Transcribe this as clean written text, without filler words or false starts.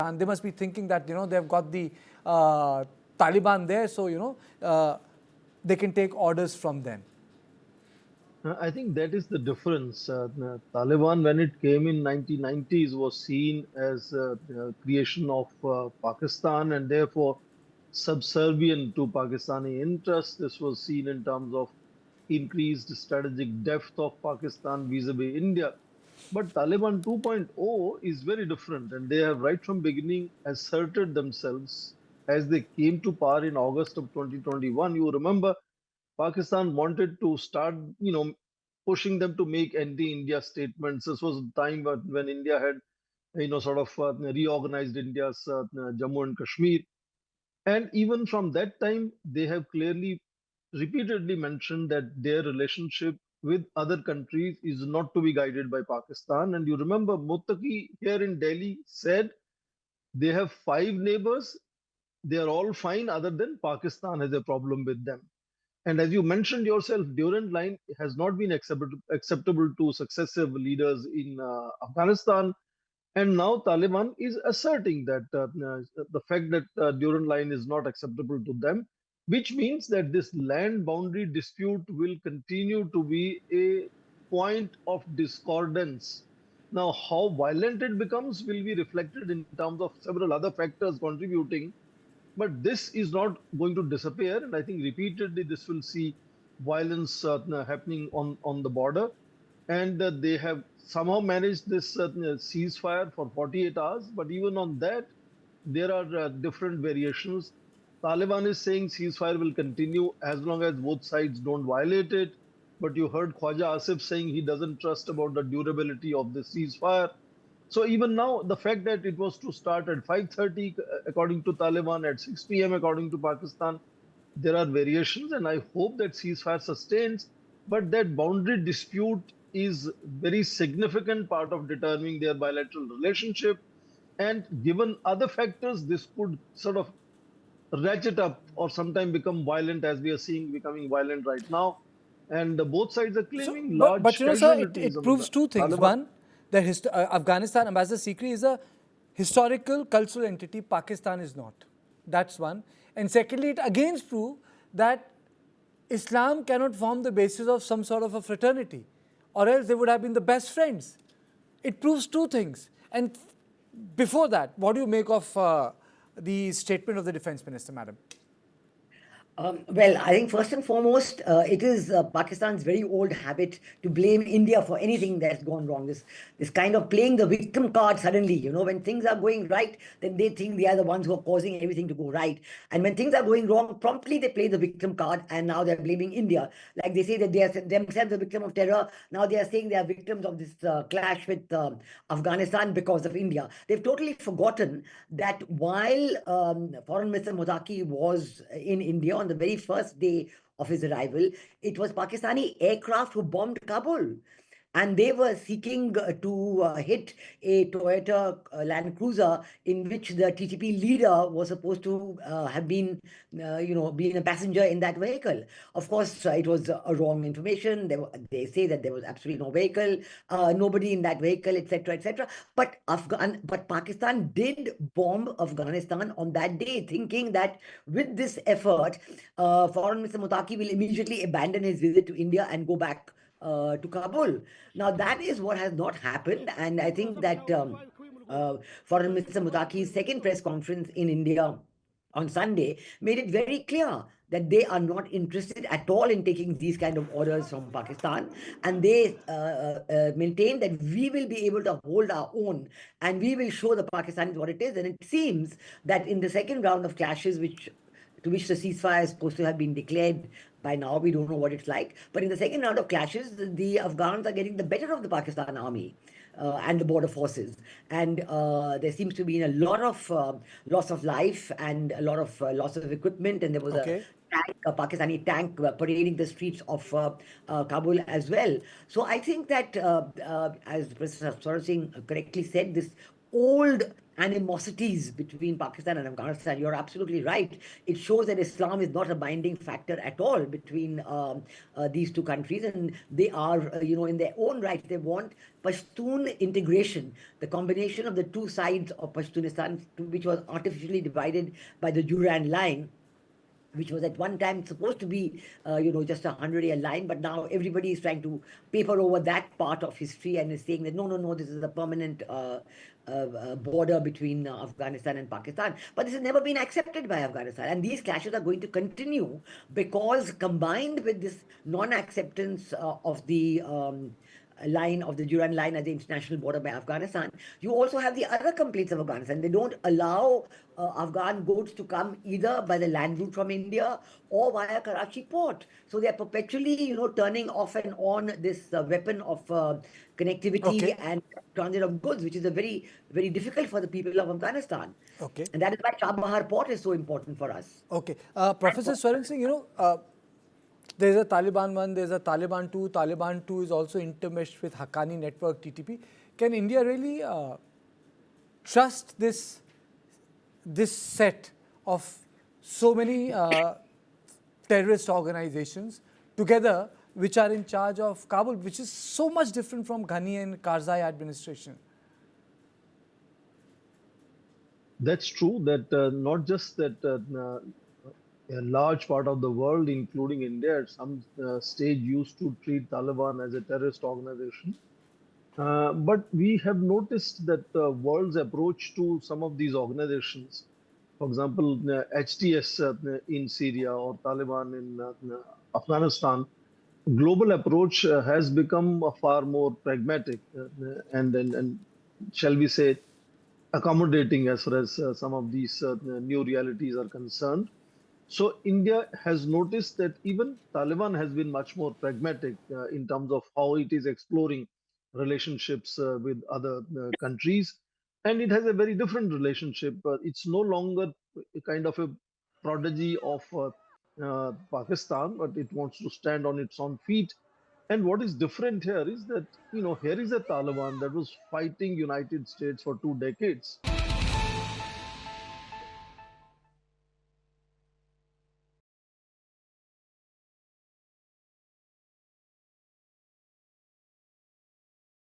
Pakistan. They must be thinking that, they've got the Taliban there, so, they can take orders from them. I think that is the difference. Taliban, when it came in 1990s, was seen as the creation of Pakistan and therefore subservient to Pakistani interests. This was seen in terms of increased strategic depth of Pakistan vis-a-vis India. But Taliban 2.0 is very different, and they have right from beginning asserted themselves as they came to power in August of 2021. You remember Pakistan wanted to start, pushing them to make anti-India statements. This was a time when India had, sort of reorganized India's Jammu and Kashmir. And even from that time, they have clearly, repeatedly mentioned that their relationship with other countries is not to be guided by Pakistan. And you remember Muttaqi here in Delhi said they have 5 neighbors. They are all fine, other than Pakistan has a problem with them. And as you mentioned yourself, Durand Line has not been acceptable to successive leaders in Afghanistan. And now Taliban is asserting that the fact that Durand Line is not acceptable to them, which means that this land boundary dispute will continue to be a point of discordance. Now, how violent it becomes will be reflected in terms of several other factors contributing, but this is not going to disappear. And I think repeatedly this will see violence happening on the border. And they have somehow managed this ceasefire for 48 hours. But even on that, there are different variations. Taliban is saying ceasefire will continue as long as both sides don't violate it. But you heard Khwaja Asif saying he doesn't trust about the durability of the ceasefire. So even now, the fact that it was to start at 5:30 according to Taliban, at 6 p.m. according to Pakistan, there are variations, and I hope that ceasefire sustains. But that boundary dispute is very significant part of determining their bilateral relationship. And given other factors, this could sort of ratchet up or sometime become violent, as we are seeing becoming violent right now. And both sides are claiming large but sir, casualties. it proves two things. Taliban. One, that Afghanistan, Ambassador Sikri, is a historical, cultural entity. Pakistan is not. That's one. And secondly, it again proves that Islam cannot form the basis of some sort of a fraternity, or else they would have been the best friends. It proves two things. And before that, what do you make of the statement of the Defence Minister, madam? Well, I think first and foremost, it is Pakistan's very old habit to blame India for anything that's gone wrong. This kind of playing the victim card suddenly, when things are going right, then they think they are the ones who are causing everything to go right. And when things are going wrong, promptly they play the victim card, and now they're blaming India. Like they say that they are themselves a victim of terror. Now they are saying they are victims of this clash with Afghanistan because of India. They've totally forgotten that while Foreign Minister Motaki was in India on the very first day of his arrival, it was Pakistani aircraft who bombed Kabul. And they were seeking to hit a Toyota Land Cruiser in which the TTP leader was supposed to have been, being a passenger in that vehicle. Of course, it was wrong information. They say that there was absolutely no vehicle, nobody in that vehicle, etc., etc. But Pakistan did bomb Afghanistan on that day, thinking that with this effort, Foreign Minister Motaki will immediately abandon his visit to India and go back to Kabul. Now, that is what has not happened. And I think that Foreign Minister Mutaki's second press conference in India on Sunday made it very clear that they are not interested at all in taking these kind of orders from Pakistan. And they maintain that we will be able to hold our own and we will show the Pakistanis what it is. And it seems that in the second round of clashes, to which the ceasefire is supposed to have been declared by now, we don't know what it's like. But in the second round of clashes, the Afghans are getting the better of the Pakistan army and the border forces. And there seems to be a lot of loss of life and a lot of loss of equipment. And there was a Pakistani tank parading the streets of Kabul as well. So I think that, as Professor Singh correctly said, this old animosities between Pakistan and Afghanistan. You're absolutely right. It shows that Islam is not a binding factor at all between these two countries, and they are, in their own right, they want Pashtun integration, the combination of the two sides of Pashtunistan, which was artificially divided by the Durand line, which was at one time supposed to be, just a 100-year line, but now everybody is trying to paper over that part of history and is saying that no, this is a permanent border between Afghanistan and Pakistan. But this has never been accepted by Afghanistan, and these clashes are going to continue because combined with this non-acceptance of the line of the Durand line as the international border by Afghanistan, you also have the other complaints of Afghanistan. They don't allow Afghan goods to come either by the land route from India or via Karachi port. So they're perpetually, turning off and on this weapon of connectivity and transit of goods, which is a very, very difficult for the people of Afghanistan. Okay. And that is why Chabahar port is so important for us. Okay. Professor Swaran Singh, there's a Taliban one, there's a Taliban 2. Taliban 2 is also intermeshed with Haqqani Network, TTP. Can India really trust this set of so many terrorist organizations together, which are in charge of Kabul, which is so much different from Ghani and Karzai administration? That's true that not just that a large part of the world, including India, at some stage used to treat Taliban as a terrorist organization. But we have noticed that the world's approach to some of these organizations, for example, HTS in Syria or Taliban in Afghanistan, global approach has become far more pragmatic and shall we say, accommodating as far as some of these new realities are concerned. So India has noticed that even Taliban has been much more pragmatic in terms of how it is exploring relationships with other countries. And it has a very different relationship. It's no longer a kind of a prodigy of Pakistan, but it wants to stand on its own feet. And what is different here is that, here is a Taliban that was fighting United States for 2 decades.